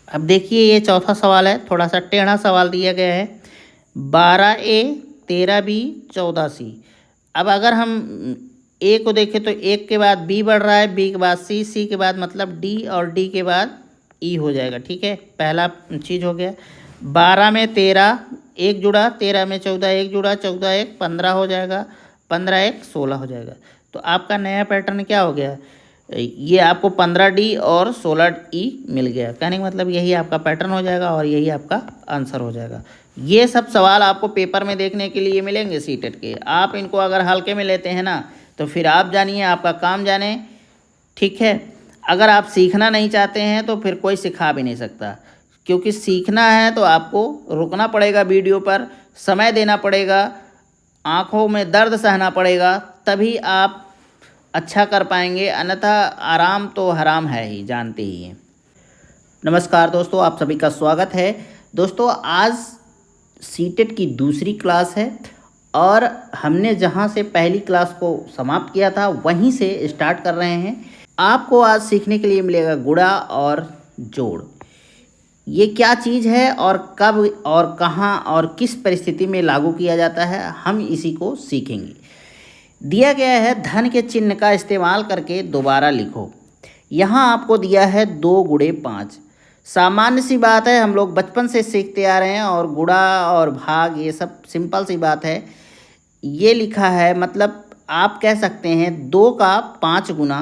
अब देखिए ये चौथा सवाल है, थोड़ा सा टेढ़ा सवाल दिया गया है। 12A 13B 14C। अब अगर हम ए को देखें तो एक के बाद बी बढ़ रहा है, बी के बाद सी, सी के बाद मतलब डी और डी के बाद ई हो जाएगा। ठीक है, पहला चीज़ हो गया। 12 में 13 एक जुड़ा, 13 में 14 एक जुड़ा, 14 एक 15 हो जाएगा, 15 एक 16 हो जाएगा। तो आपका नया पैटर्न क्या हो गया, ये आपको 15D और 16E मिल गया। कहने का मतलब यही आपका पैटर्न हो जाएगा और यही आपका आंसर हो जाएगा। ये सब सवाल आपको पेपर में देखने के लिए मिलेंगे सीटेट के। आप इनको अगर हल्के में लेते हैं ना तो फिर आप जानिए, आपका काम जाने। ठीक है, अगर आप सीखना नहीं चाहते हैं तो फिर कोई सिखा भी नहीं सकता, क्योंकि सीखना है तो आपको रुकना पड़ेगा, वीडियो पर समय देना पड़ेगा, आँखों में दर्द सहना पड़ेगा, तभी आप अच्छा कर पाएंगे, अन्यथा आराम तो हराम है ही, जानते ही हैं। नमस्कार दोस्तों, आप सभी का स्वागत है। दोस्तों आज सीटेट की दूसरी क्लास है और हमने जहां से पहली क्लास को समाप्त किया था वहीं से स्टार्ट कर रहे हैं। आपको आज सीखने के लिए मिलेगा गुणा और जोड़। ये क्या चीज़ है और कब और कहां और किस परिस्थिति में लागू किया जाता है, हम इसी को सीखेंगे। दिया गया है धन के चिन्ह का इस्तेमाल करके दोबारा लिखो। यहाँ आपको दिया है 2 गुणे 5। सामान्य सी बात है, हम लोग बचपन से सीखते आ रहे हैं और गुणा और भाग ये सब सिंपल सी बात है। ये लिखा है मतलब आप कह सकते हैं 2 का 5 गुना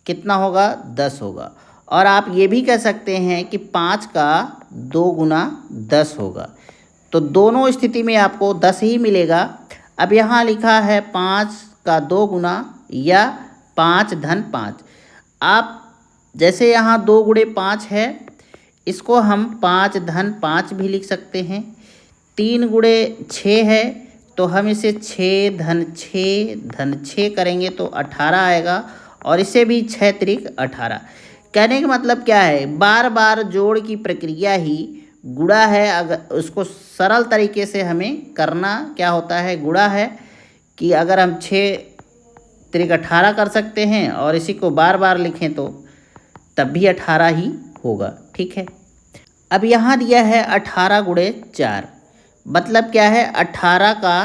कितना होगा, 10 होगा। और आप ये भी कह सकते हैं कि 5 का 2 गुना 10 होगा। तो दोनों स्थिति में आपको 10 ही मिलेगा। अब यहाँ लिखा है 5 का 2 गुना या 5 धन 5। आप जैसे यहाँ 2 गुणे 5 है, इसको हम 5 धन 5 भी लिख सकते हैं। 3 गुणे 6 है तो हम इसे 6 धन 6 करेंगे तो 18 आएगा, और इसे भी 6 त्रिक 18। कहने का मतलब क्या है, बार बार जोड़ की प्रक्रिया ही गुणा है। अगर उसको सरल तरीके से हमें करना क्या होता है, गुणा है कि अगर हम 6 त्रिक 18 कर सकते हैं और इसी को बार बार लिखें तो तब भी 18 ही होगा। ठीक है, अब यहाँ दिया है 18 गुणे 4। मतलब क्या है, 18 का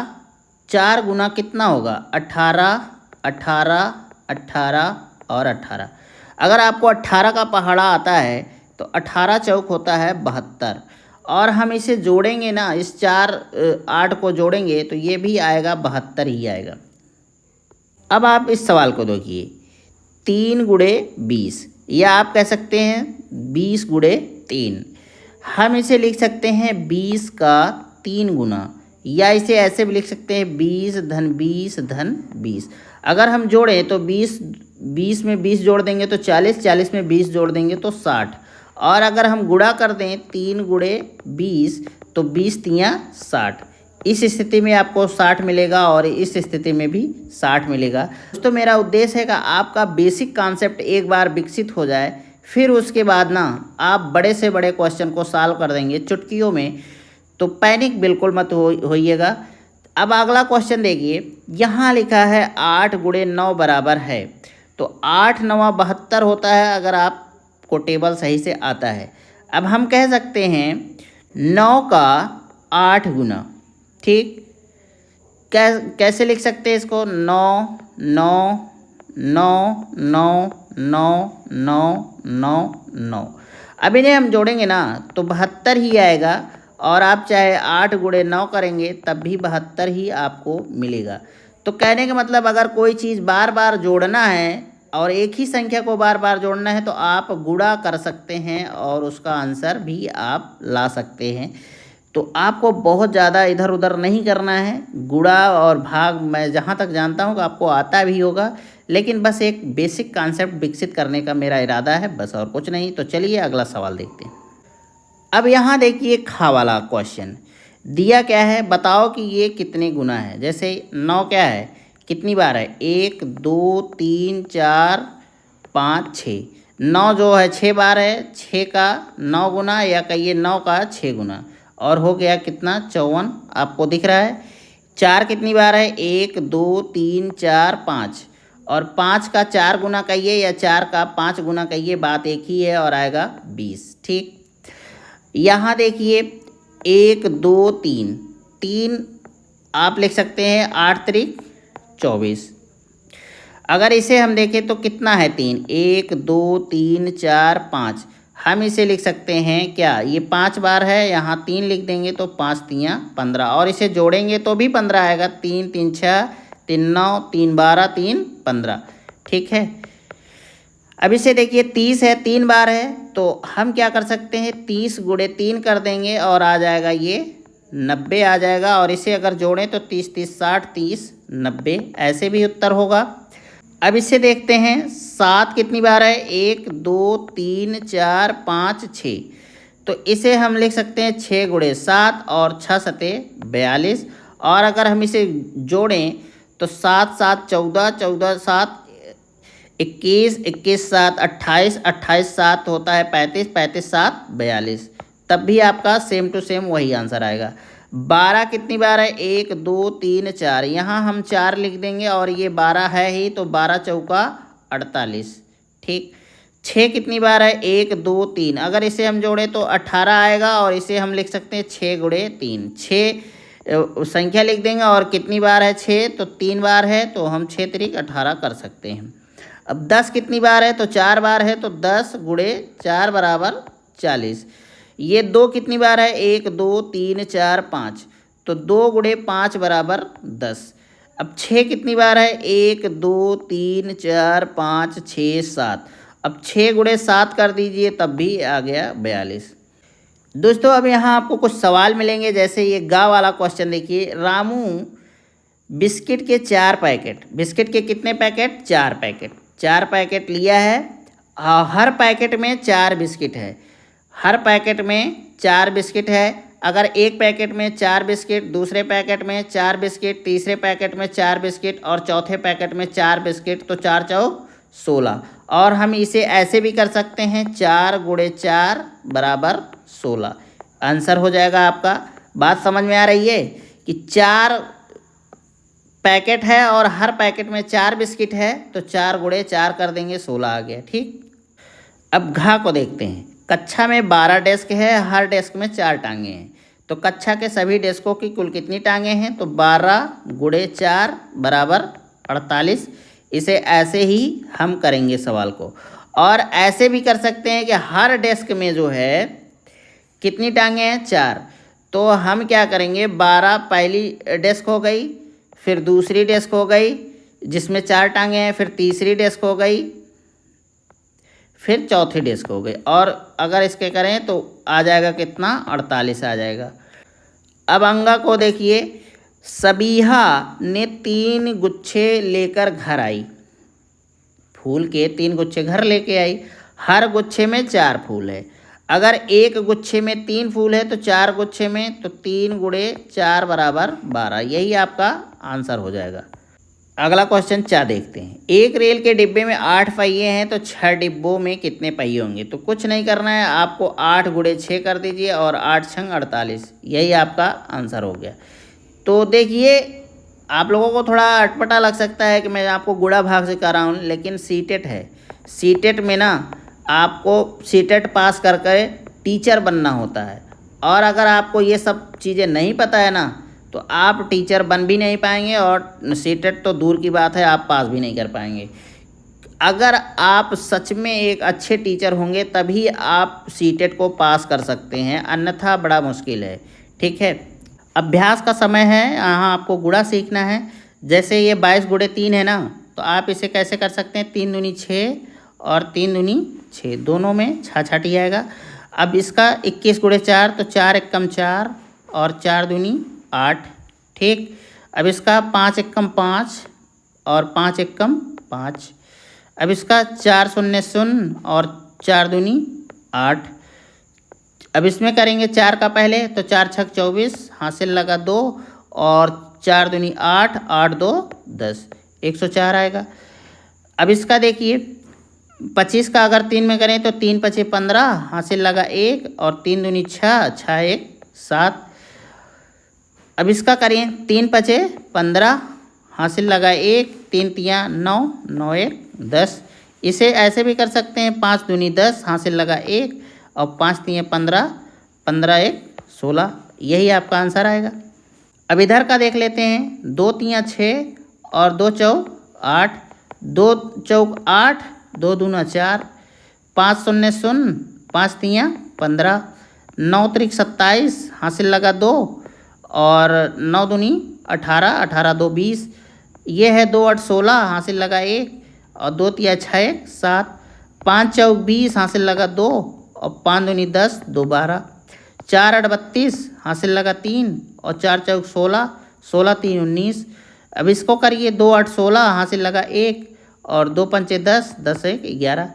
4 गुना कितना होगा, 18, 18, 18 और 18। अगर आपको 18 का पहाड़ा आता है तो 18 चौक होता है 72, और हम इसे जोड़ेंगे ना, इस 4 8 को जोड़ेंगे तो ये भी आएगा 72 ही आएगा। अब आप इस सवाल को देखिए, 3 गुणे 20, या आप कह सकते हैं 20 गुणे 3। हम इसे लिख सकते हैं 20 का 3 गुना, या इसे ऐसे भी लिख सकते हैं 20 धन 20 धन 20। अगर हम जोड़ें तो 20 में 20 जोड़ देंगे तो 40, 40 में 20 जोड़ देंगे तो 60। और अगर हम गुणा कर दें 3 गुणे 20 तो 20 तियाँ 60। इस स्थिति में आपको 60 मिलेगा और इस स्थिति में भी 60 मिलेगा। दोस्तों मेरा उद्देश्य है कि आपका बेसिक कॉन्सेप्ट एक बार विकसित हो जाए, फिर उसके बाद ना आप बड़े से बड़े क्वेश्चन को सॉल्व कर देंगे चुटकियों में। तो पैनिक बिल्कुल मत होइएगा। अब अगला क्वेश्चन देखिए, यहाँ लिखा है 8 गुणे 9 बराबर है। तो 8 9 72 होता है अगर आपको टेबल सही से आता है। अब हम कह सकते हैं 9 का 8 गुना। ठीक, कैसे लिख सकते हैं इसको, 9 9 9 9 9 9 9 9। अब इन्हें हम जोड़ेंगे ना तो 72 ही आएगा, और आप चाहे 8 गुणे 9 करेंगे तब भी 72 ही आपको मिलेगा। तो कहने का मतलब अगर कोई चीज़ बार बार जोड़ना है और एक ही संख्या को बार बार जोड़ना है तो आप गुणा कर सकते हैं और उसका आंसर भी आप ला सकते हैं। तो आपको बहुत ज़्यादा इधर उधर नहीं करना है। गुणा और भाग मैं जहाँ तक जानता हूँ कि आपको आता भी होगा, लेकिन बस एक बेसिक कॉन्सेप्ट विकसित करने का मेरा इरादा है, बस और कुछ नहीं। तो चलिए अगला सवाल देखते हैं। अब यहाँ देखिए खा वाला क्वेश्चन दिया क्या है, बताओ कि ये कितने गुना है। जैसे 9 क्या है, कितनी बार है, 1 2 3 4 5 6। 9 जो है 6 बार है, 6 का 9 गुना, या कहिए 9 का 6 गुना, और हो गया कितना, 54 आपको दिख रहा है। 4 कितनी बार है, 1 2 3 4 5, और 5 का 4 गुना कहिए या 4 का 5 गुना कहिए, बात एक ही है और आएगा 20। ठीक, यहाँ देखिए 1 2 3, 3 आप लिख सकते हैं 8 त्रिक 24। अगर इसे हम देखें तो कितना है 3, 1 2 3 4 5, हम इसे लिख सकते हैं क्या, ये 5 बार है, यहाँ 3 लिख देंगे तो 5 तियाँ 15, और इसे जोड़ेंगे तो भी 15 आएगा। 3 3 6 3 9 3 12 3 15। ठीक है, अब इसे देखिए 30 है, 3 बार है, तो हम क्या कर सकते हैं 30 गुणे 3 कर देंगे और आ जाएगा ये 90 आ जाएगा। और इसे अगर जोड़ें तो 30 30 60 30 90, ऐसे भी उत्तर होगा। अब इसे देखते हैं 7 कितनी बार है, 1 2 3 4 5 6, तो इसे हम लिख सकते हैं 6 गुणे 7 और 6 सते 42। और अगर हम इसे जोड़ें तो 7 7 14, 14 7 21, 21 7 28, 28 7 होता है 35, 35 7 42, तब भी आपका सेम टू सेम वही आंसर आएगा। 12 कितनी बार है, 1 2 3 4, यहाँ हम 4 लिख देंगे और ये 12 है ही, तो 12 चौका 48। ठीक, 6 कितनी बार है, 1 2 3, अगर इसे हम जोड़ें तो 18 आएगा और इसे हम लिख सकते हैं 6 गुणे 3, 6 संख्या लिख देंगे और कितनी बार है 6, तो 3 बार है, तो हम 6 त्रिक 18 कर सकते हैं। अब 10 कितनी बार है, तो 4 बार है, तो 10 गुणे 4 बराबर 40। ये 2 कितनी बार है, 1 2 3 4 5, तो 2 गुणे 5 बराबर 10। अब 6 कितनी बार है, 1 2 3 4 5 6 7, अब 6 गुणे 7 कर दीजिए तब भी आ गया 42। दोस्तों अब यहाँ आपको कुछ सवाल मिलेंगे, जैसे ये गा वाला क्वेश्चन देखिए, रामू बिस्किट के 4 पैकेट, बिस्किट के कितने पैकेट, 4 पैकेट, 4 पैकेट लिया है, हर पैकेट में 4 बिस्किट है, हर पैकेट में 4 बिस्किट है। अगर एक पैकेट में 4 बिस्किट, दूसरे पैकेट में 4 बिस्किट, तीसरे पैकेट में 4 बिस्किट और चौथे पैकेट में 4 बिस्किट, तो 4 चौक 16। और हम इसे ऐसे भी कर सकते हैं 4 गुणे 4 बराबर 16, आंसर हो जाएगा आपका। बात समझ में आ रही है कि 4 पैकेट है और हर पैकेट में 4 बिस्किट है, तो 4 गुणे 4 कर देंगे 16 आ गया। ठीक, अब घा को देखते हैं, कक्षा में 12 डेस्क है, हर डेस्क में 4 टांगे हैं, तो कक्षा के सभी डेस्कों की कुल कितनी टांगे हैं, तो 12 गुणे 4 बराबर 48। इसे ऐसे ही हम करेंगे सवाल को, और ऐसे भी कर सकते हैं कि हर डेस्क में जो है कितनी टांगे हैं, 4, तो हम क्या करेंगे 12 पहली डेस्क हो गई, फिर दूसरी डेस्क हो गई जिसमें 4 टांगे हैं, फिर तीसरी डेस्क हो गई, फिर चौथी डेस्क हो गई, और अगर इसके करें तो आ जाएगा कितना, 48 आ जाएगा। अब अंगा को देखिए, सबीहा ने 3 गुच्छे लेकर घर आई, फूल के 3 गुच्छे घर लेके आई, हर गुच्छे में 4 फूल है। अगर एक गुच्छे में 3 फूल है तो 4 गुच्छे में, तो 3 गुणे 4 बराबर 12, यही आपका आंसर हो जाएगा। अगला क्वेश्चन 4 देखते हैं, एक रेल के डिब्बे में 8 पहिए हैं, तो 6 डिब्बों में कितने पहिए होंगे, तो कुछ नहीं करना है आपको, 8 गुणे 6 कर दीजिए और 8 छंग 48, यही आपका आंसर हो गया। तो देखिए आप लोगों को थोड़ा अटपटा लग सकता है कि मैं आपको गुणा भाग से कर रहा हूँ, लेकिन सीटेट है, सीटेट में ना आपको सीटेट पास करके टीचर बनना होता है, और अगर आपको ये सब चीज़ें नहीं पता है ना, तो आप टीचर बन भी नहीं पाएंगे और सीटेट तो दूर की बात है, आप पास भी नहीं कर पाएंगे। अगर आप सच में एक अच्छे टीचर होंगे तभी आप सीटेट को पास कर सकते हैं, अन्यथा बड़ा मुश्किल है। ठीक है, अभ्यास का समय है, यहाँ आपको गुणा सीखना है। जैसे ये 22 गुणे 3 है ना, तो आप इसे कैसे कर सकते हैं, 3 दूनी 6 और 3 दूनी 6, दोनों में छाछाटी आएगा। अब इसका 21 गुणे 4, तो 4 एकम 4 और 4 दूनी 8। ठीक, अब इसका 5 एकम 5 और 5 एकम 5। अब इसका 4 शून्य शून्य और 4 दूनी 8। अब इसमें करेंगे 4 का पहले, तो 4 छक 24, हासिल लगा 2 और 4 दूनी 8, 8 2 10, 104 आएगा। अब इसका देखिए 25 का अगर 3 में करें तो 3 पचे 15, हासिल लगा 1 और 3 दूनी 6, 6 1 7। अब इसका करें 3 पचे 15, हासिल लगा 1 3 तियाँ 9, 9 1 10। इसे ऐसे भी कर सकते हैं 5 दूनी 10, हासिल लगा 1 और 5 तियाँ 15, 15 1 16। यही आपका आंसर आएगा। अब इधर का देख लेते हैं। 2 तियाँ 6 और 2 चौक 8, 2 चौक 8, 2 दूना 4, 5 शून्य शून्य, 5 तियाँ 15, 9 त्रिक 27, हासिल लगा 2 और 9 दूनी 18, 18 2 20। ये है 2 8 16, हासिल लगा 1 और 2 तिया 6 7, 5 चौक 20, हासिल लगा 2 और 5 दूनी 10, 2 12, 4 8 32, हासिल लगा 3 और 4 चौक 16, 16 3 19। अब इसको करिए 2 8 16, हासिल लगा 1 और 2 पंचे 10, 10 1 11।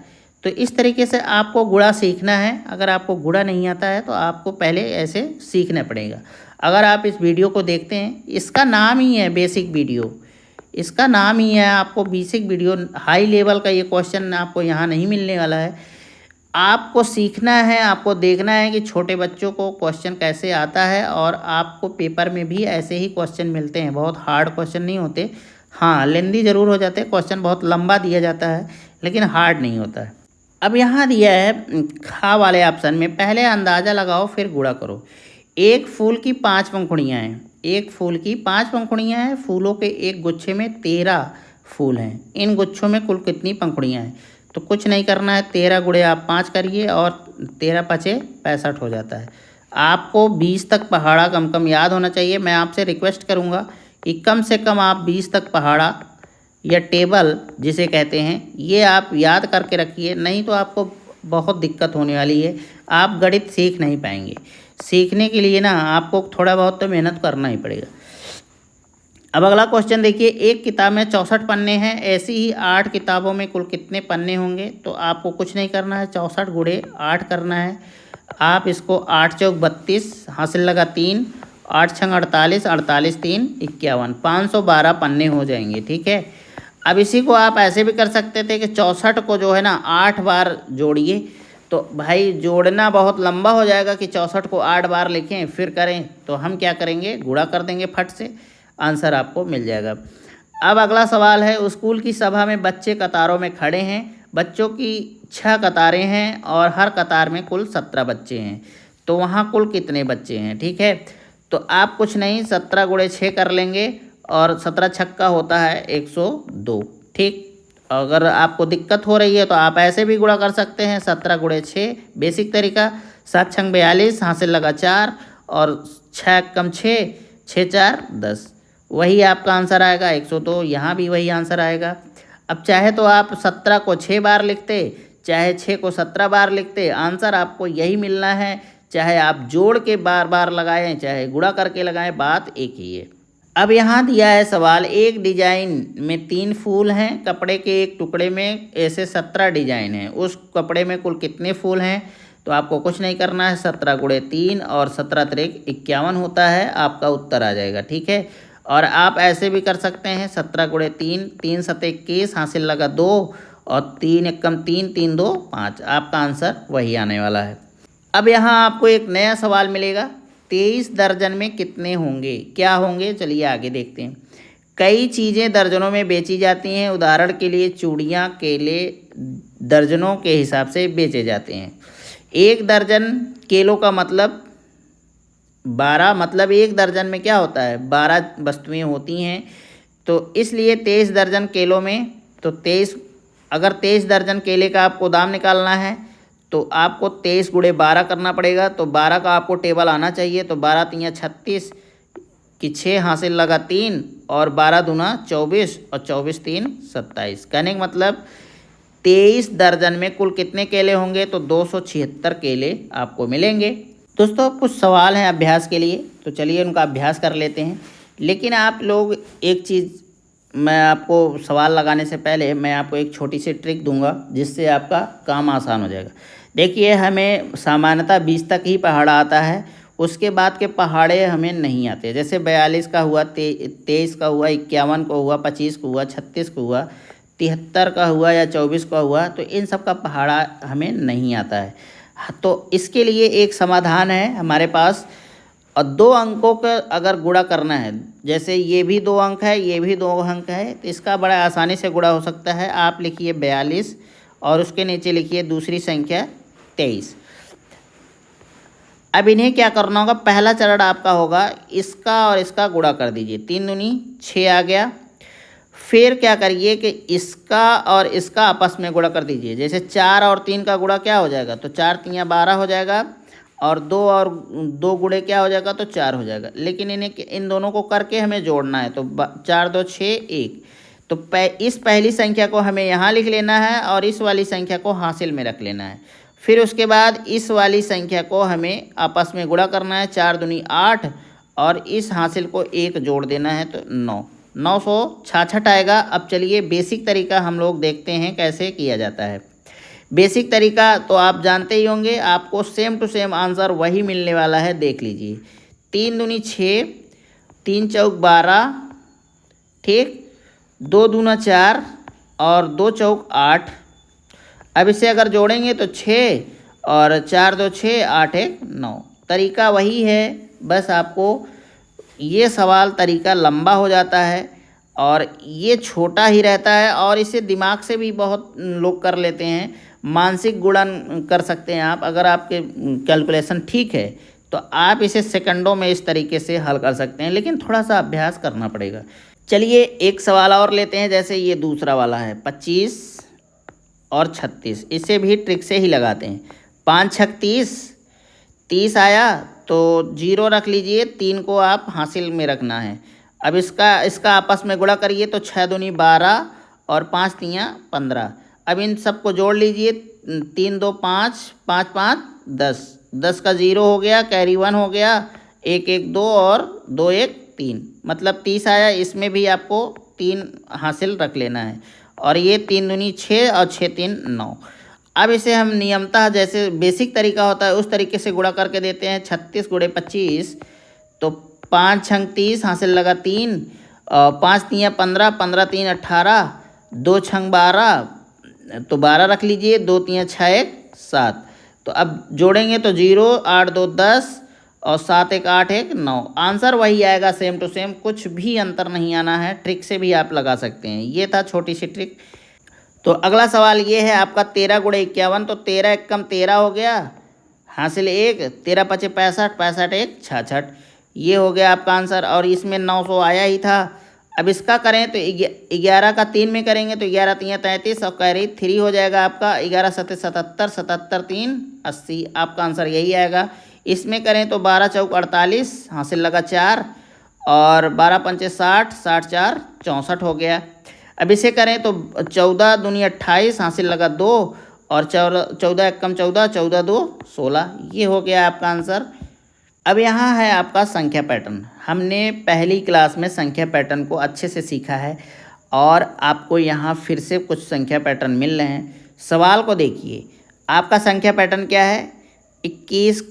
तो इस तरीके से आपको गुणा सीखना है। अगर आपको गुणा नहीं आता है तो आपको पहले ऐसे सीखना पड़ेगा। अगर आप इस वीडियो को देखते हैं, इसका नाम ही है बेसिक वीडियो, इसका नाम ही है आपको बेसिक वीडियो। हाई लेवल का ये क्वेश्चन आपको यहाँ नहीं मिलने वाला है। आपको सीखना है, आपको देखना है कि छोटे बच्चों को क्वेश्चन कैसे आता है और आपको पेपर में भी ऐसे ही क्वेश्चन मिलते हैं। बहुत हार्ड क्वेश्चन नहीं होते, हाँ लेंदी ज़रूर हो जाते हैं, क्वेश्चन बहुत लंबा दिया जाता है लेकिन हार्ड नहीं होता है। अब यहाँ दिया है खा वाले ऑप्शन में, पहले अंदाज़ा लगाओ फिर गुणा करो। एक फूल की 5 पंखुड़ियाँ हैं, एक फूल की 5 पंखुड़ियाँ हैं, फूलों के एक गुच्छे में 13 फूल हैं। इन गुच्छों में कुल कितनी पंखुड़ियाँ हैं? तो कुछ नहीं करना है, 13 गुणे आप 5 करिए और 13 पचे 65 हो जाता है। आपको 20 तक पहाड़ा कम कम याद होना चाहिए। मैं आपसे रिक्वेस्ट करूँगा कि कम से कम आप 20 तक पहाड़ा या टेबल जिसे कहते हैं ये आप याद करके रखिए, नहीं तो आपको बहुत दिक्कत होने वाली है। आप गणित सीख नहीं पाएंगे। सीखने के लिए ना आपको थोड़ा बहुत तो मेहनत करना ही पड़ेगा। अब अगला क्वेश्चन देखिए, एक किताब में 64 पन्ने हैं, ऐसी ही 8 किताबों में कुल कितने पन्ने होंगे? तो आपको कुछ नहीं करना है, 64 गुणे 8 करना है। आप इसको 8 चौक 32, हासिल लगा 3, 8 छंग 48, 48 3 51, 512 पन्ने हो जाएंगे। ठीक है। अब इसी को आप ऐसे भी कर सकते थे कि 64 को जो है ना 8 बार जोड़िए। तो भाई जोड़ना बहुत लंबा हो जाएगा कि 64 को 8 बार लिखें फिर करें, तो हम क्या करेंगे, गुणा कर देंगे फट से, आंसर आपको मिल जाएगा। अब अगला सवाल है, स्कूल की सभा में बच्चे कतारों में खड़े हैं। बच्चों की 6 कतारें हैं और हर कतार में कुल 17 बच्चे हैं। तो वहाँ कुल कितने बच्चे हैं? ठीक है, तो आप कुछ नहीं 17 गुणे 6 कर लेंगे और 17 छक्का होता है 102। ठीक, अगर आपको दिक्कत हो रही है तो आप ऐसे भी गुणा कर सकते हैं, 17 गुणे 6 बेसिक तरीका, 7 छंग 42, हासिल लगा 4 और 6 कम 6, 6 4 10, वही आपका आंसर आएगा 102। यहाँ भी वही आंसर आएगा। अब चाहे तो आप 17 को 6 बार लिखते, चाहे 6 को 17 बार लिखते, आंसर आपको यही मिलना है। चाहे आप जोड़ के बार बार लगाएं, चाहे गुणा करके लगाएं, बात एक ही है। अब यहाँ दिया है सवाल, एक डिजाइन में 3 फूल हैं, कपड़े के एक टुकड़े में ऐसे 17 डिजाइन हैं, उस कपड़े में कुल कितने फूल हैं? तो आपको कुछ नहीं करना है, 17 गुणे 3 और 17 त्रिक 51 होता है, आपका उत्तर आ जाएगा। ठीक है, और आप ऐसे भी कर सकते हैं, 17 गुणे 3, 3 सते 21, हासिल लगा 2 और 3 एकम 3, 3 2 5, आपका आंसर वही आने वाला है। अब यहाँ आपको एक नया सवाल मिलेगा, 23 दर्जन में कितने होंगे? क्या होंगे? चलिए आगे देखते हैं। कई चीज़ें दर्जनों में बेची जाती हैं, उदाहरण के लिए चूड़ियाँ, केले दर्जनों के हिसाब से बेचे जाते हैं। एक दर्जन केलों का मतलब 12, मतलब एक दर्जन में क्या होता है, 12 वस्तुएं होती हैं। तो इसलिए 23 दर्जन केलों में, तो 23, अगर 23 दर्जन केले का आपको दाम निकालना है तो आपको 23 गुणे 12 करना पड़ेगा। तो 12 का आपको टेबल आना चाहिए। तो 12 तियाँ 36 की 6, हासिल लगा 3 और 12 दूना 24 और 24 3 27। कहने का मतलब 23 दर्जन में कुल कितने केले होंगे? तो 276 केले आपको मिलेंगे। दोस्तों कुछ सवाल हैं अभ्यास के लिए, तो चलिए उनका अभ्यास कर लेते हैं। लेकिन आप लोग एक चीज़, मैं आपको सवाल लगाने से पहले मैं आपको एक छोटी सी ट्रिक दूंगा जिससे आपका काम आसान हो जाएगा। देखिए, हमें सामान्यतः 20 तक ही पहाड़ा आता है, उसके बाद के पहाड़े हमें नहीं आते। जैसे 42 का हुआ, 23 का हुआ, 51 का हुआ, 25 का हुआ, 36 का हुआ, 73 का हुआ या 24 का हुआ, तो इन सब का पहाड़ा हमें नहीं आता है। तो इसके लिए एक समाधान है हमारे पास। और दो अंकों का अगर गुणा करना है, जैसे ये भी 2 अंक है, ये भी 2 अंक है, तो इसका बड़ा आसानी से गुणा हो सकता है। आप लिखिए 42 और उसके नीचे लिखिए दूसरी संख्या 23। अब इन्हें क्या करना होगा, पहला चरण आपका होगा इसका और इसका गुणा कर दीजिए, 3 दूनी 6 आ गया। फिर क्या करिए कि इसका और इसका आपस में गुणा कर दीजिए, जैसे 4 और 3 का गुणा क्या हो जाएगा, तो 4 3 12 हो जाएगा, और 2 और 2 गुणे क्या हो जाएगा, तो 4 हो जाएगा। लेकिन इन दोनों को करके हमें जोड़ना है, तो 4 2 6 1। तो इस पहली संख्या को हमें यहाँ लिख लेना है और इस वाली संख्या को हासिल में रख लेना है। फिर उसके बाद इस वाली संख्या को हमें आपस में गुणा करना है, 4 दूनी 8, और इस हासिल को 1 जोड़ देना है, तो 9 966 आएगा। अब चलिए बेसिक तरीका हम लोग देखते हैं कैसे किया जाता है। बेसिक तरीका तो आप जानते ही होंगे, आपको सेम टू सेम आंसर वही मिलने वाला है। देख लीजिए, 3 दूनी 6, 3 चौक 12, ठीक, 2 दूना 4 और 2 चौक 8। अब इसे अगर जोड़ेंगे तो 6 और 4 2 6 8 1 9। तरीका वही है, बस आपको ये सवाल तरीका लंबा हो जाता है और ये छोटा ही रहता है, और इसे दिमाग से भी बहुत लोग कर लेते हैं। मानसिक गुणन कर सकते हैं आप, अगर आपके कैलकुलेशन ठीक है तो आप इसे सेकंडों में इस तरीके से हल कर सकते हैं, लेकिन थोड़ा सा अभ्यास करना पड़ेगा। चलिए एक सवाल और लेते हैं, जैसे ये दूसरा वाला है 25 और 36। इसे भी ट्रिक से ही लगाते हैं। 5 छक 30 आया तो 0 रख लीजिए, 3 को आप हासिल में रखना है। अब इसका आपस में गुणा करिए, तो 6 दूनी 12 और 5 तियाँ 15। अब इन सबको जोड़ लीजिए, 3 2 5 5 5 10, 10 का 0 हो गया, कैरी 1 हो गया, 1 1 2 और 2 1 3, मतलब 30 आया। इसमें भी आपको 3 हासिल रख लेना है, और ये 3 दूनी 6 और 6 3 9। अब इसे हम नियमतः जैसे बेसिक तरीका होता है उस तरीके से गुणा करके देते हैं। 36 गुणे 25, तो 5 छंग 30 हासिल लगा 3, 5 तियाँ 15, 15 3 18, 2 छंग 12, तो 12 रख लीजिए, 2 तियाँ 6 1 7। तो अब जोड़ेंगे तो 0 8 2 10 और 7 1 8 1 9। आंसर वही आएगा सेम टू सेम, कुछ भी अंतर नहीं आना है। ट्रिक से भी आप लगा सकते हैं। ये था छोटी सी ट्रिक। तो अगला सवाल ये है आपका 13 गुणे 51। तो 13 एकम 13 हो गया, हासिल 1, 13 पचे 65, 65 1 66। ये हो गया आपका आंसर, और इसमें 900 आया ही था। अब इसका करें तो 11 का 3 में करेंगे तो 11 3 33 और कैरी 3 हो जाएगा आपका। 11 7 77, 77 3 80, आपका आंसर यही आएगा। इसमें करें तो 12 चौक 48, हासिल लगा 4, और 12 पंचे 60, 60 4 64 हो गया। अब इसे करें तो 14 दूनी 28, हासिल लगा 2, और 14 एकम 14, 14 2 16। ये हो गया आपका आंसर। अब यहाँ है आपका संख्या पैटर्न। हमने पहली क्लास में संख्या पैटर्न को अच्छे से सीखा है, और आपको यहाँ फिर से कुछ संख्या पैटर्न मिल रहे हैं। सवाल को देखिए, आपका संख्या पैटर्न क्या है, 21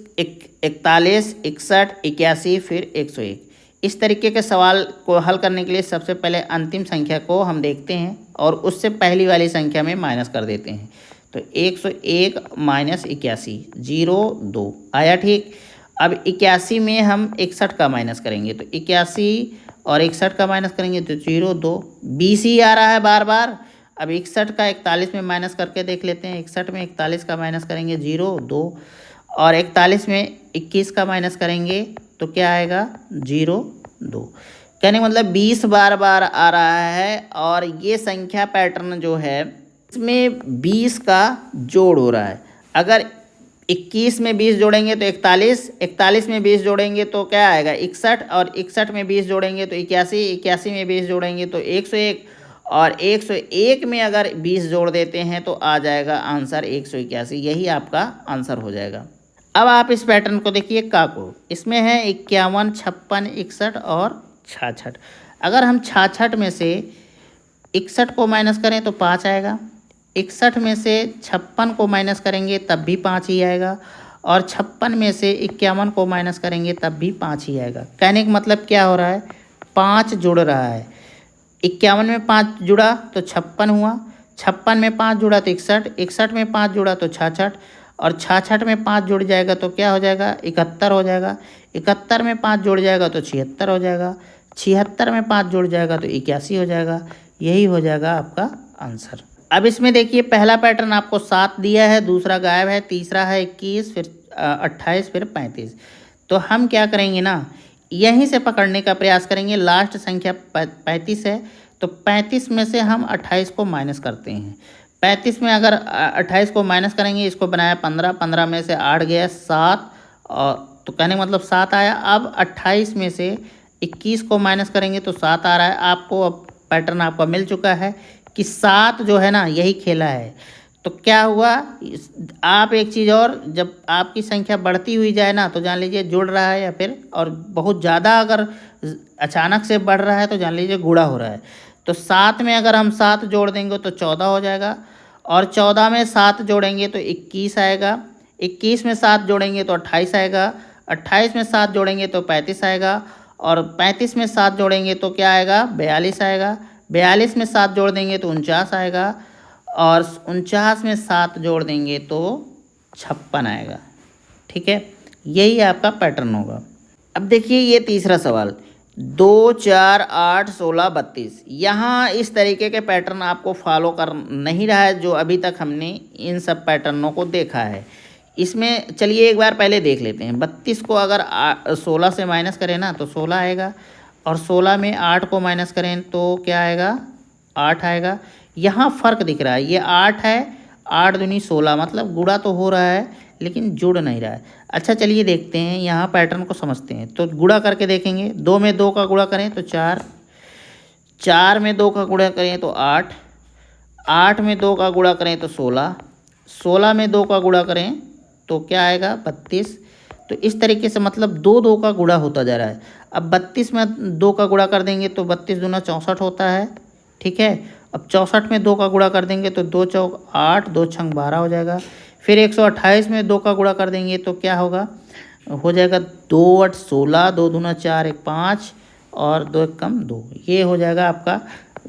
41 61 81 फिर 101। इस तरीके के सवाल को हल करने के लिए सबसे पहले अंतिम संख्या को हम देखते हैं और उससे पहली वाली संख्या में माइनस कर देते हैं। तो 101 माइनस 81 0 2 आया, ठीक। अब 81 में हम 61 का माइनस करेंगे, तो 81 और 61 का माइनस करेंगे तो 0 2 20 ही आ रहा है बार बार। अब 61 का 41 में माइनस करके देख लेते हैं। 61 में 41 का माइनस करेंगे 0 2, और 41 में 21 का माइनस करेंगे तो क्या आएगा 0 2। कहने का मतलब 20 बार बार आ रहा है, और ये संख्या पैटर्न जो है इसमें 20 का जोड़ हो रहा है। अगर 21 में 20 जोड़ेंगे तो 41, 41 में 20 जोड़ेंगे तो क्या आएगा 61, और 61 में 20 जोड़ेंगे तो 81, 81 में 20 जोड़ेंगे तो 101, और 101 में अगर 20 जोड़ देते हैं तो आ जाएगा आंसर 181। यही आपका आंसर हो जाएगा। अब आप इस पैटर्न को देखिए का को, इसमें है 51 56 61 और 66। अगर हम 66 में से 61 को माइनस करें तो 5 आएगा, 61 में से 56 को माइनस करेंगे तब भी 5 ही आएगा, और 56 में से 51 को माइनस करेंगे तब भी 5 ही आएगा। कहने का मतलब क्या हो रहा है, 5 जुड़ रहा है। 51 में 5 जुड़ा तो 56 हुआ, 56 में 5 जुड़ा तो 61, 61 में 5 जुड़ा तो 66, और 66 में 5 जुड़ जाएगा तो क्या हो जाएगा, 71 हो जाएगा। 71 में 5 जुड़ जाएगा तो 76 हो जाएगा। 76 में 5 जुड़ जाएगा तो 81 हो जाएगा। यही हो जाएगा आपका आंसर। अब इसमें देखिए पहला पैटर्न आपको 7 दिया है, दूसरा गायब है, तीसरा है 21, फिर 28, फिर 35। तो हम क्या करेंगे ना, यहीं से पकड़ने का प्रयास करेंगे। लास्ट संख्या 35 है तो 35 में से हम 28 को माइनस करते हैं। 35 में अगर 28 को माइनस करेंगे, इसको बनाया 15, 15 में से 8 गया 7, और तो कहने का मतलब 7 आया। अब 28 में से 21 को माइनस करेंगे तो 7 आ रहा है। आपको अब पैटर्न आपका मिल चुका है कि 7 जो है ना यही खेला है। तो क्या हुआ, आप एक चीज़ और, जब आपकी संख्या बढ़ती हुई जाए ना तो जान लीजिए जुड़ रहा है, या फिर और बहुत ज़्यादा अगर अचानक से बढ़ रहा है तो जान लीजिए गुणा हो रहा है। तो 7 में अगर हम 7 जोड़ देंगे तो 14 हो जाएगा, और 14 में 7 जोड़ेंगे तो 21 आएगा। 21 में 7 जोड़ेंगे तो 28 आएगा। 28 में 7 जोड़ेंगे तो 35 आएगा, और 35 में 7 जोड़ेंगे तो क्या आएगा, 42 आएगा। 42 में 7 जोड़ देंगे तो 49 आएगा, और 49 में 7 जोड़ देंगे तो 56 आएगा। ठीक है, यही आपका पैटर्न होगा। अब देखिए ये तीसरा सवाल, 2, 4, 8, 16, 32। यहाँ इस तरीके के पैटर्न आपको फॉलो कर नहीं रहा है जो अभी तक हमने इन सब पैटर्नों को देखा है। इसमें चलिए एक बार पहले देख लेते हैं। 32 को अगर 16 से माइनस करें ना तो 16 आएगा, और 16 में 8 को माइनस करें तो क्या आएगा, 8 आएगा। यहाँ फ़र्क दिख रहा है, ये 8 है, 8 दूनी 16, मतलब गुणा तो हो रहा है लेकिन जुड़ नहीं रहा है। अच्छा चलिए देखते हैं, यहाँ पैटर्न को समझते हैं। तो गुणा करके देखेंगे, 2 में 2 का गुणा करें तो 4, 4 में 2 का गुणा करें तो 8, 8 में 2 का गुणा करें तो 16, 16 में 2 का गुणा करें तो क्या आएगा, 32। तो इस तरीके से मतलब 2 2 का गुणा होता जा रहा है। अब 32 में 2 का गुणा कर देंगे तो 32 दूना 64 होता है। ठीक है, अब 64 में 2 का गुणा कर देंगे तो 2 चौक 8, 2 छंग 12 हो जाएगा। फिर 128 में 2 का गुणा कर देंगे तो क्या होगा, हो जाएगा 2 8 16, 2 दूना 4, 1 5, और 2 1 कम 2। ये हो जाएगा आपका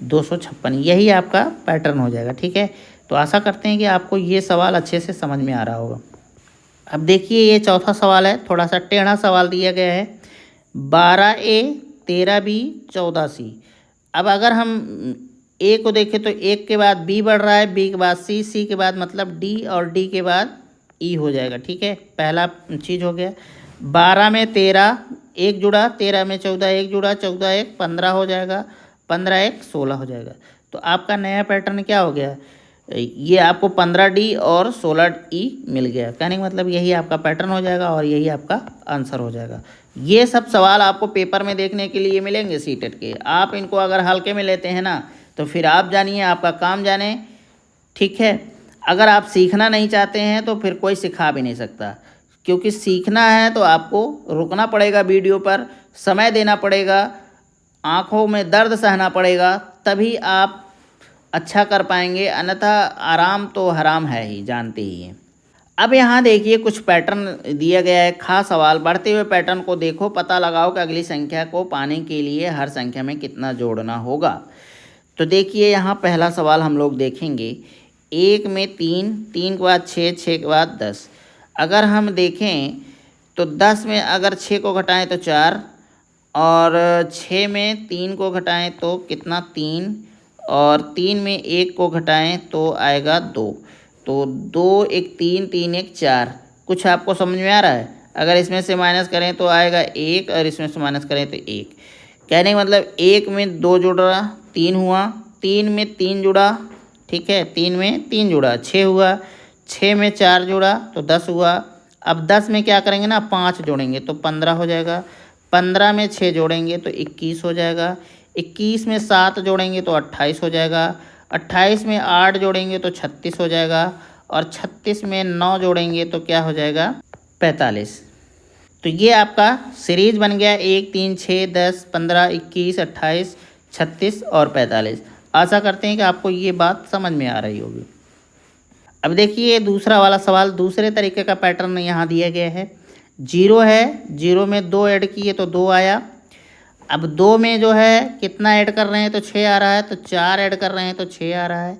256। यही आपका पैटर्न हो जाएगा। ठीक है, तो आशा करते हैं कि आपको ये सवाल अच्छे से समझ में आ रहा होगा। अब देखिए ये चौथा सवाल है, थोड़ा सा टेढ़ा सवाल दिया गया है। 12A 13B 14C। अब अगर हम ए को देखें तो 1 के बाद बी बढ़ रहा है, बी के बाद सी, सी के बाद मतलब डी, और डी के बाद ई हो जाएगा। ठीक है, पहला चीज़ हो गया। 12 में 13 1 जुड़ा, 13 में 14 1 जुड़ा, 14 1 15 हो जाएगा, 15 1 16 हो जाएगा। तो आपका नया पैटर्न क्या हो गया, ये आपको 15D और 16E मिल गया। कहने का मतलब यही आपका पैटर्न हो जाएगा और यही आपका आंसर हो जाएगा। ये सब सवाल आपको पेपर में देखने के लिए मिलेंगे सीटेट के। आप इनको अगर हल्के में लेते हैं ना तो फिर आप जानिए, आपका काम जाने। ठीक है, अगर आप सीखना नहीं चाहते हैं तो फिर कोई सिखा भी नहीं सकता, क्योंकि सीखना है तो आपको रुकना पड़ेगा, वीडियो पर समय देना पड़ेगा, आँखों में दर्द सहना पड़ेगा, तभी आप अच्छा कर पाएंगे, अन्यथा आराम तो हराम है ही, जानते ही हैं। अब यहाँ देखिए कुछ पैटर्न दिया गया है, खास सवाल। बढ़ते हुए पैटर्न को देखो, पता लगाओ कि अगली संख्या को पाने के लिए हर संख्या में कितना जोड़ना होगा। तो देखिए यहाँ पहला सवाल हम लोग देखेंगे। 1 में 3, 3 के बाद 6, 6 के बाद 10। अगर हम देखें तो 10 में अगर 6 को घटाएं तो 4, और 6 में 3 को घटाएं तो कितना, 3, और 3 में 1 को घटाएं तो आएगा 2। तो 2 1 3, 3 1 4। कुछ आपको समझ में आ रहा है? अगर इसमें से माइनस करें तो आएगा 1, और इसमें से माइनस करें तो 1। कहने का मतलब 1 में 2 जुड़ रहा, 3 हुआ, 3 में 3 जुड़ा, ठीक है, 3 में 3 जुड़ा, 6 हुआ, 6 में 4 जुड़ा तो 10 हुआ। अब 10 में क्या करेंगे ना, 5 जोड़ेंगे तो 15 हो जाएगा। 15 में 6 जोड़ेंगे तो 21 हो जाएगा। 21 में 7 जोड़ेंगे तो 28 हो जाएगा। 28 में 8 जोड़ेंगे तो 36 हो जाएगा, और 36 में 9 जोड़ेंगे तो क्या हो जाएगा, 45। तो ये आपका सीरीज बन गया 1 3 6 10 15 21 28 36 और 45। आशा करते हैं कि आपको ये बात समझ में आ रही होगी। अब देखिए दूसरा वाला सवाल, दूसरे तरीके का पैटर्न यहाँ दिया गया है। 0 है, 0 में 2 ऐड किए तो 2 आया। अब 2 में जो है कितना ऐड कर रहे हैं तो 6 आ रहा है, तो 4 ऐड कर रहे हैं तो 6 आ रहा है।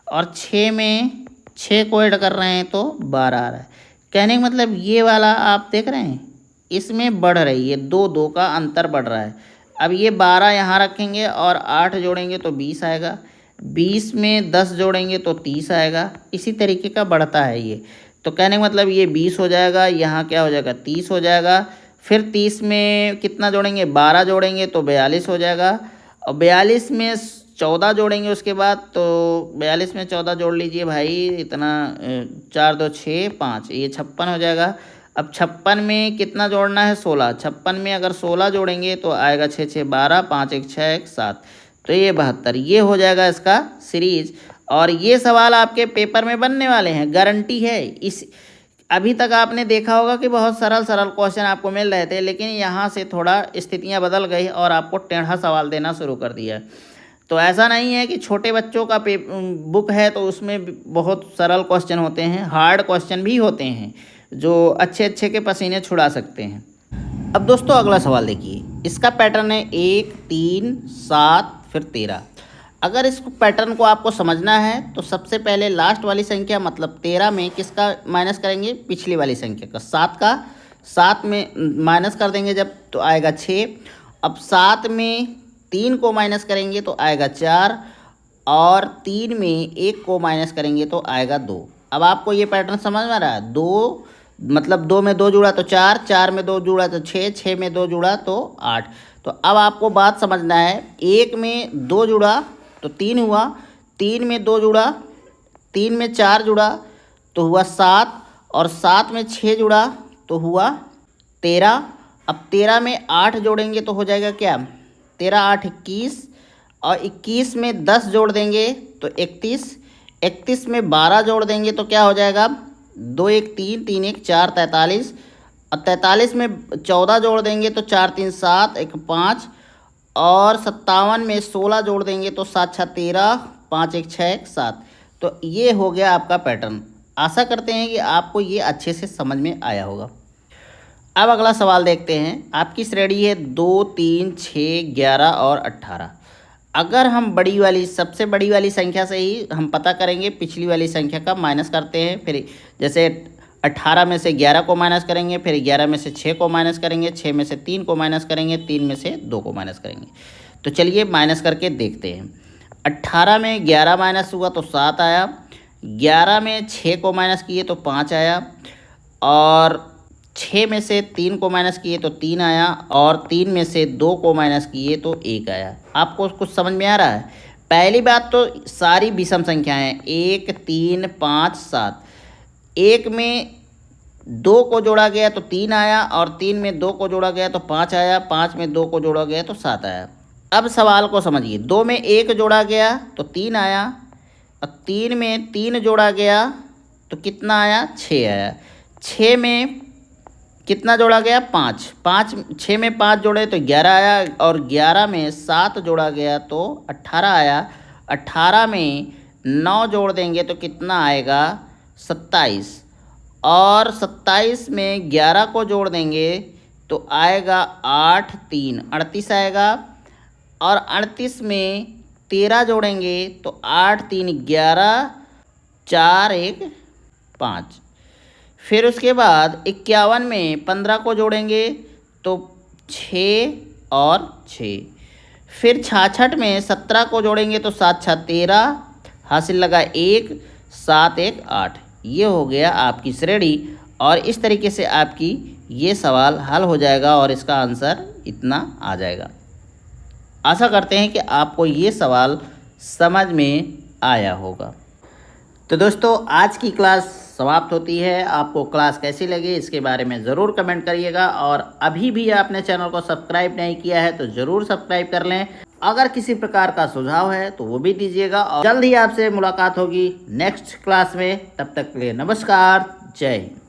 और 6 में 6 को ऐड कर रहे हैं तो 12 आ रहा है। कहने का मतलब ये वाला आप देख रहे हैं इसमें बढ़ रही है, 2 का अंतर बढ़ रहा है। अब ये 12 यहाँ रखेंगे और 8 जोड़ेंगे तो 20 आएगा, 20 में 10 जोड़ेंगे तो 30 आएगा। इसी तरीके का बढ़ता है ये। तो कहने का मतलब ये 20 हो जाएगा, यहाँ क्या हो जाएगा 30 हो जाएगा। फिर 30 में कितना जोड़ेंगे 12 जोड़ेंगे तो 42 हो जाएगा, और 42 में 14 जोड़ेंगे उसके बाद, तो 42 में 14 जोड़ लीजिए भाई, इतना 4 2 6 5, ये 56 हो जाएगा। अब 56 में कितना जोड़ना है 16, 56 में अगर 16 जोड़ेंगे तो आएगा 6 6 12, 5 1 6 1 7, तो ये 72। ये हो जाएगा इसका सीरीज। और ये सवाल आपके पेपर में बनने वाले हैं, गारंटी है। इस अभी तक आपने देखा होगा कि बहुत सरल सरल क्वेश्चन आपको मिल रहे थे, लेकिन यहाँ से थोड़ा स्थितियाँ बदल गई और आपको टेढ़ा सवाल देना शुरू कर दिया। तो ऐसा नहीं है कि छोटे बच्चों का बुक है तो उसमें बहुत सरल क्वेश्चन होते हैं, हार्ड क्वेश्चन भी होते हैं जो अच्छे अच्छे के पसीने छुड़ा सकते हैं। अब दोस्तों अगला सवाल देखिए, इसका पैटर्न है 1 3 7 फिर 13। अगर इस पैटर्न को आपको समझना है तो सबसे पहले लास्ट वाली संख्या मतलब 13 में किसका माइनस करेंगे, पिछली वाली संख्या का 7 का, 7 में माइनस कर देंगे जब तो आएगा 6। अब 7 में 3 को माइनस करेंगे तो आएगा 4, और 3 में 1 को माइनस करेंगे तो आएगा 2। अब आपको ये पैटर्न समझ में आ रहा है, 2 मतलब 2 में 2 जुड़ा तो 4, 4 में 2 जुड़ा तो 6, 6 में 2 जुड़ा तो 8। तो अब आपको बात समझना है, 1 में 2 जुड़ा तो 3 हुआ, 3 में 2 जुड़ा, 3 में 4 जुड़ा तो हुआ 7, और 7 में 6 जुड़ा तो हुआ 13। अब 13 में 8 जोड़ेंगे तो हो जाएगा क्या, 13 8 21, और 21 में 10 जोड़ देंगे तो 31, 31 में 12 जोड़ देंगे तो क्या हो जाएगा, 2 1 3 3 1 4 43, और 43 में 14 जोड़ देंगे तो 4 3 7 1 5, और 57 में 16 जोड़ देंगे तो 7 6 13 5 1 6 1 7। तो ये हो गया आपका पैटर्न। आशा करते हैं कि आपको ये अच्छे से समझ में आया होगा। अब अगला सवाल देखते हैं। आपकी श्रेणी है 2 3 6 11 और 18। अगर हम बड़ी वाली सबसे बड़ी वाली संख्या से ही हम पता करेंगे, पिछली वाली संख्या का माइनस करते हैं। फिर जैसे 18 में से 11 को माइनस करेंगे, फिर 11 में से 6 को माइनस करेंगे, 6 में से 3 को माइनस करेंगे, 3 में से 2 को माइनस करेंगे। तो चलिए माइनस करके देखते हैं। 18 में 11 माइनस हुआ तो 7 आया, 11 में 6 को माइनस किए तो 5 आया, और 6 में से 3 को माइनस किए तो 3 आया, और 3 में से 2 को माइनस किए तो 1 आया। आपको कुछ समझ में आ रहा है? पहली बात तो सारी विषम संख्याएं 1 3 5 7, 1 में 2 को जोड़ा गया तो 3 आया, और 3 में 2 को जोड़ा गया तो 5 आया, 5 में 2 को जोड़ा गया तो 7 आया। अब सवाल को समझिए, 2 में 1 जोड़ा गया तो 3 आया, और 3 में 3 जोड़ा गया तो कितना आया, 6 आया। 6 में कितना जोड़ा गया, 5, 5 6 में 5 जोड़े तो 11 आया, और 11 में 7 जोड़ा गया तो 18 आया। 18 में 9 जोड़ देंगे तो कितना आएगा, 27, और 27 में 11 को जोड़ देंगे तो आएगा 8 3 38 आएगा, और 38 में 13 जोड़ेंगे तो 8 3 11 4 1 5। फिर उसके बाद 51 में 15 को जोड़ेंगे तो 6 और 6। फिर 66 में 17 को जोड़ेंगे तो 7 6 13, हासिल लगा 1 7 1 8। ये हो गया आपकी श्रेणी, और इस तरीके से आपकी ये सवाल हल हो जाएगा और इसका आंसर इतना आ जाएगा। आशा करते हैं कि आपको ये सवाल समझ में आया होगा। तो दोस्तों आज की क्लास समाप्त होती है। आपको क्लास कैसी लगी इसके बारे में ज़रूर कमेंट करिएगा, और अभी भी आपने चैनल को सब्सक्राइब नहीं किया है तो ज़रूर सब्सक्राइब कर लें। अगर किसी प्रकार का सुझाव है तो वो भी दीजिएगा, और जल्द ही आपसे मुलाकात होगी नेक्स्ट क्लास में। तब तक के लिए नमस्कार, जय हिंद।